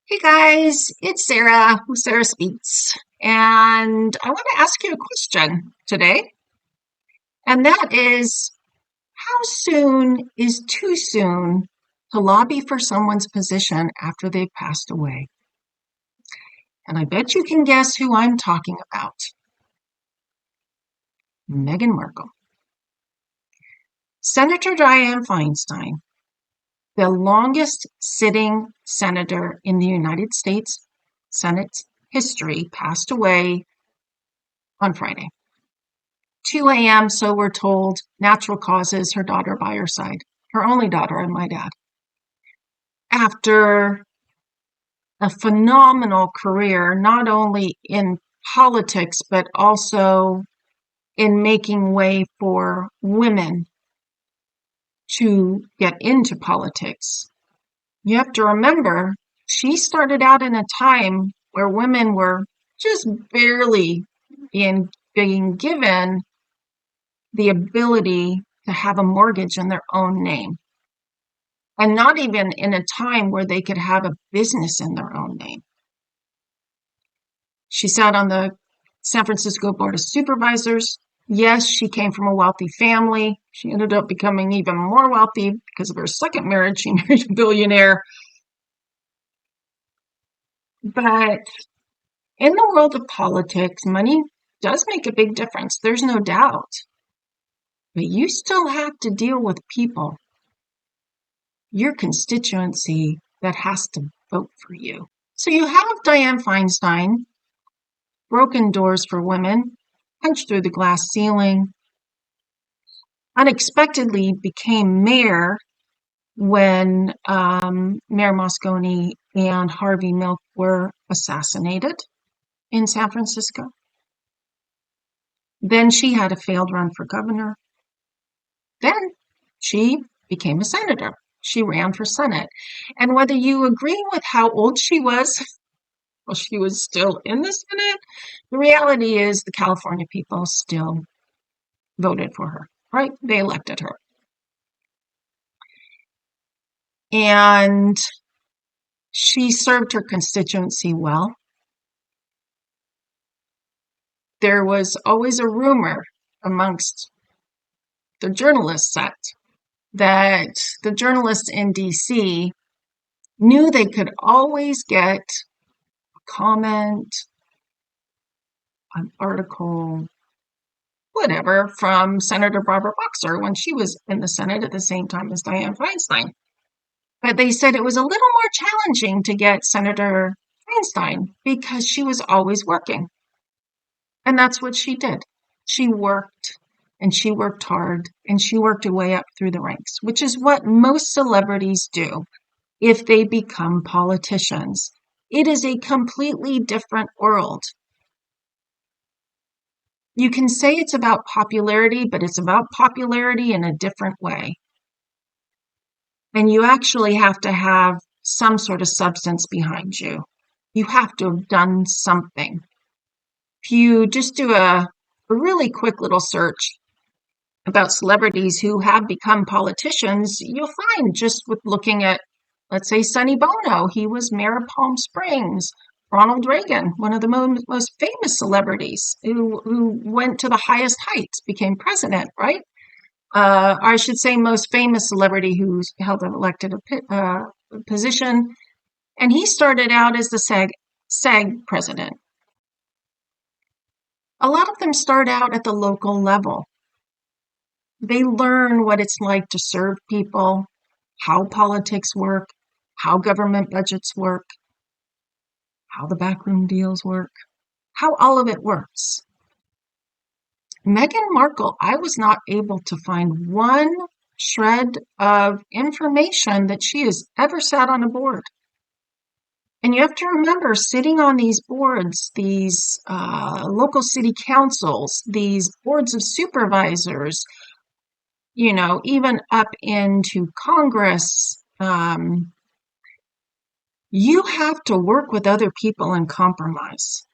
Hey guys, it's Sarah who Sarah Speaks, and I want to ask you a question today, and that is, how soon is too soon to lobby for someone's position after they've passed away? And I bet you can guess who I'm talking about. Meghan Markle. Senator Diane Feinstein, the longest sitting senator in the United States Senate's history, passed away on Friday. 2 a.m., so we're told, natural causes, her daughter by her side. Her only daughter, I might add. After a phenomenal career, not only in politics, but also in making way for women to get into politics. You have to remember, she started out in a time where women were just barely being given the ability to have a mortgage in their own name, and not even in a time where they could have a business in their own name. She sat on the San Francisco Board of Supervisors. Yes, she came from a wealthy family. She ended up becoming even more wealthy because of her second marriage. She married a billionaire. But in the world of politics, money does make a big difference. There's no doubt. But you still have to deal with people, your constituency, that has to vote for you. So you have Diane Feinstein, broken doors for women, punched through the glass ceiling, unexpectedly became mayor when Mayor Moscone and Harvey Milk were assassinated in San Francisco. Then she had a failed run for governor. Then she became a senator. She ran for Senate. And whether you agree with how old she was, well, she was still in the Senate, the reality is the California people still voted for her, right? They elected her. And she served her constituency well. There was always a rumor amongst the journalist set that the journalists in DC knew they could always get a comment, an article, whatever, from Senator Barbara Boxer when she was in the Senate at the same time as Dianne Feinstein. But they said it was a little more challenging to get Senator Feinstein because she was always working. And that's what she did. She worked, and she worked hard, and she worked her way up through the ranks, which is what most celebrities do if they become politicians. It is a completely different world. You can say it's about popularity, but it's about popularity in a different way. And you actually have to have some sort of substance behind you. You have to have done something. If you just do a really quick little search about celebrities who have become politicians, you'll find, just with looking at, let's say, Sonny Bono, he was mayor of Palm Springs. Ronald Reagan, one of the most famous celebrities who went to the highest heights, became president, right? I should say most famous celebrity who's held an elected position. And he started out as the SAG president. A lot of them start out at the local level. They learn what it's like to serve people, how politics work, how government budgets work, how the backroom deals work, how all of it works. Meghan Markle, I was not able to find one shred of information that she has ever sat on a board. And you have to remember, sitting on these boards, these local city councils, these boards of supervisors, even up into Congress, you have to work with other people and compromise.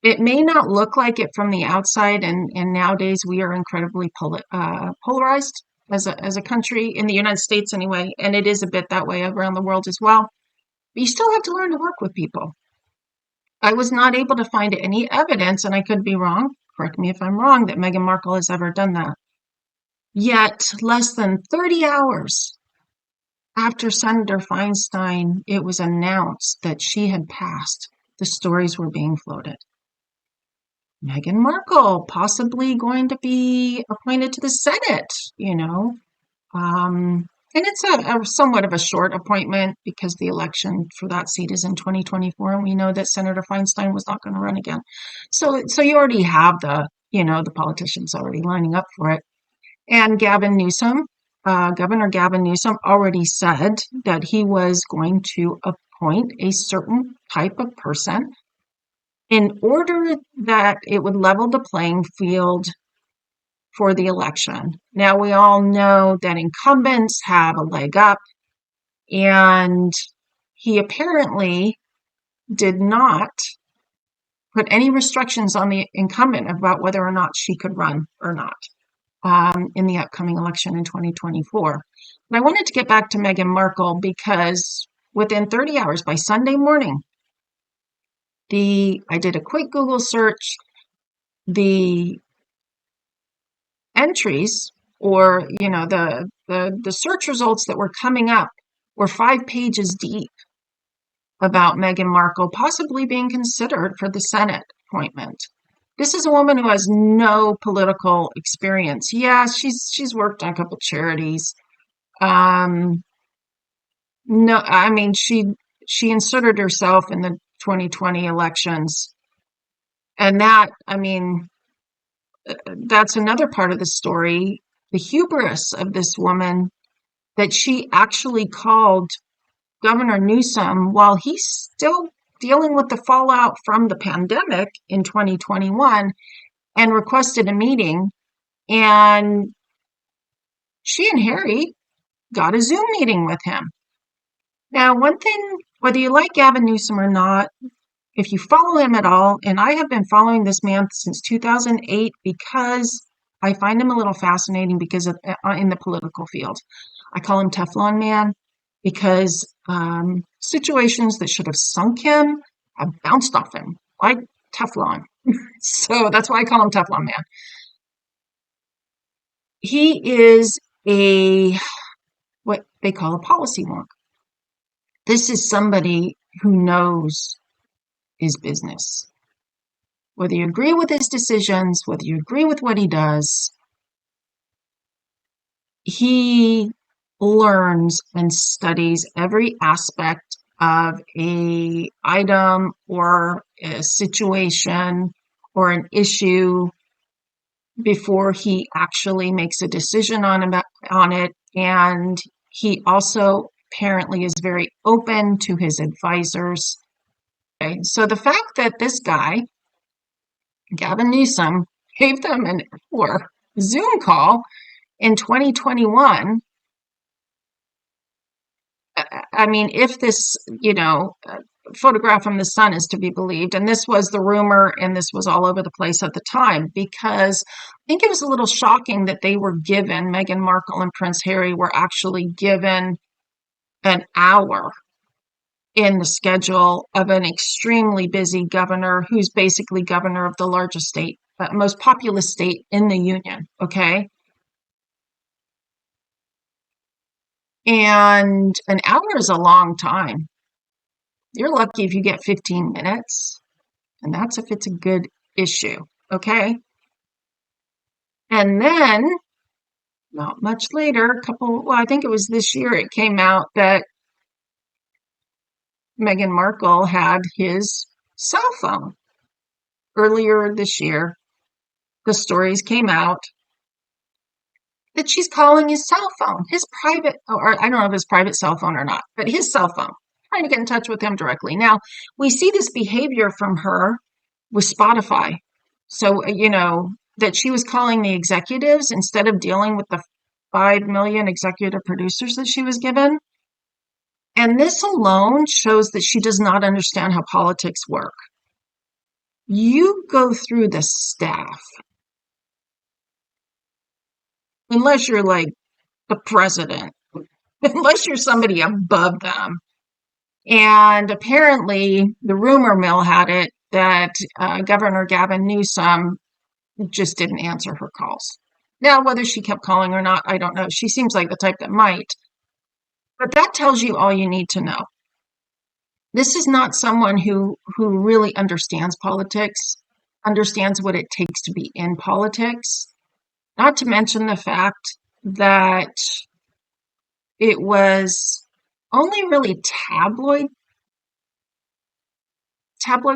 It may not look like it from the outside, and nowadays we are incredibly polarized as a country, in the United States anyway, and it is a bit that way around the world as well. But you still have to learn to work with people. I was not able to find any evidence, and I could be wrong, correct me if I'm wrong, that Meghan Markle has ever done that. Yet, less than 30 hours after Senator Feinstein, it was announced that she had passed, the stories were being floated. Meghan Markle possibly going to be appointed to the Senate, you know. And it's a somewhat of a short appointment because the election for that seat is in 2024, and we know that Senator Feinstein was not going to run again. So you already have the politicians already lining up for it. And Gavin Newsom, Governor Gavin Newsom already said that he was going to appoint a certain type of person in order that it would level the playing field for the election. Now, we all know that incumbents have a leg up, and he apparently did not put any restrictions on the incumbent about whether or not she could run or not in the upcoming election in 2024. But I wanted to get back to Meghan Markle because within 30 hours, by Sunday morning, I did a quick Google search. The entries, or the search results that were coming up, were 5 pages deep about Meghan Markle possibly being considered for the Senate appointment. This is a woman who has no political experience. Yeah, she's worked on a couple charities. No, I mean she inserted herself in the 2020 elections, and that's another part of the story. The hubris of this woman, that she actually called Governor Newsom while he's still dealing with the fallout from the pandemic in 2021, and requested a meeting. And she and Harry got a Zoom meeting with him. Now, one thing, whether you like Gavin Newsom or not, if you follow him at all, and I have been following this man since 2008 because I find him a little fascinating because of in the political field. I call him Teflon Man because situations that should have sunk him have bounced off him like Teflon. So that's why I call him Teflon Man. He is what they call a policy wonk. This is somebody who knows his business. Whether you agree with his decisions, whether you agree with what he does, he learns and studies every aspect of a item or a situation or an issue before he actually makes a decision on it. And he also apparently is very open to his advisors. Okay, so the fact that this guy, Gavin Newsom, gave them an hour Zoom call in 2021, I mean, if this, photograph from the sun is to be believed, and this was the rumor, and this was all over the place at the time, because I think it was a little shocking that Meghan Markle and Prince Harry were actually given an hour in the schedule of an extremely busy governor who's basically governor of the largest state, most populous state in the union, okay? And an hour is a long time. You're lucky if you get 15 minutes, and that's if it's a good issue, okay? And then, not much later, I think it was this year, it came out that Meghan Markle had his cell phone. Earlier this year, the stories came out that she's calling his cell phone, his private, or I don't know if his private cell phone or not, but his cell phone, trying to get in touch with him directly. Now, we see this behavior from her with Spotify. So, that she was calling the executives instead of dealing with the 5 million executive producers that she was given. And this alone shows that she does not understand how politics work. You go through the staff, unless you're like the president, unless you're somebody above them, And apparently, the rumor mill had it that Governor Gavin Newsom just didn't answer her calls. Now, whether she kept calling or not, I don't know. She seems like the type that might. But that tells you all you need to know. This is not someone who really understands politics, understands what it takes to be in politics, not to mention the fact that it was only really tabloid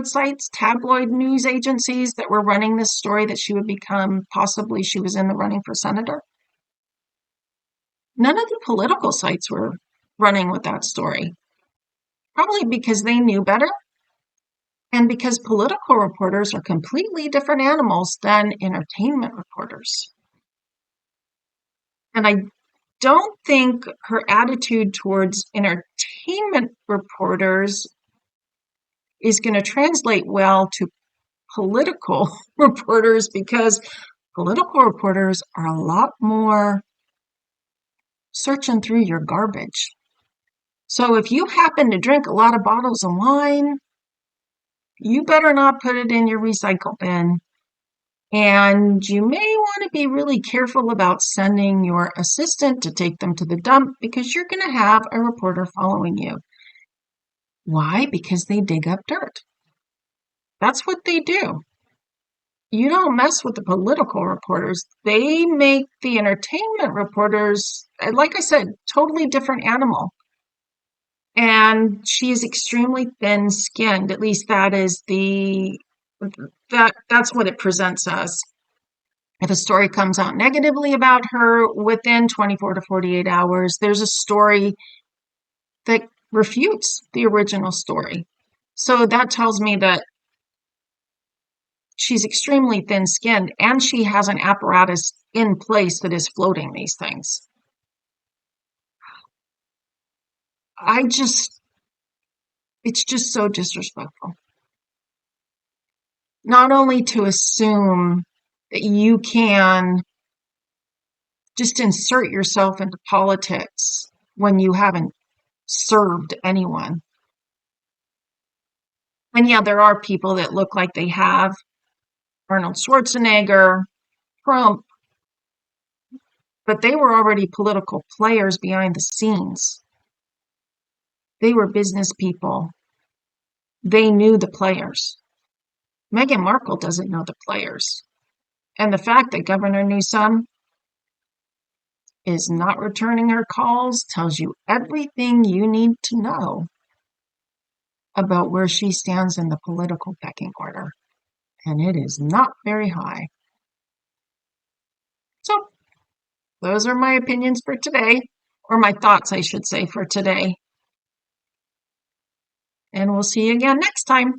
sites, tabloid news agencies that were running this story that she would become, possibly she was in the running for senator. None of the political sites were running with that story, probably because they knew better and because political reporters are completely different animals than entertainment reporters. And I don't think her attitude towards entertainment reporters is going to translate well to political reporters, because political reporters are a lot more searching through your garbage. So if you happen to drink a lot of bottles of wine, you better not put it in your recycle bin. And you may want to be really careful about sending your assistant to take them to the dump, because you're going to have a reporter following you. Why? Because they dig up dirt. That's what they do. You don't mess with the political reporters. They make the entertainment reporters, like I said, totally different animal. And she is extremely thin-skinned. At least that's what it presents as. If a story comes out negatively about her within 24 to 48 hours, there's a story that refutes the original story. So that tells me that she's extremely thin-skinned, and she has an apparatus in place that is floating these things. It's just so disrespectful. Not only to assume that you can just insert yourself into politics when you haven't served anyone. And yeah, there are people that look like they have: Arnold Schwarzenegger, Trump, but they were already political players behind the scenes. They were business people. They knew the players. Meghan Markle doesn't know the players. And the fact that Governor Newsom is not returning her calls tells you everything you need to know about where she stands in the political pecking order. And it is not very high. So, those are my opinions for today, or my thoughts, I should say, for today. And we'll see you again next time.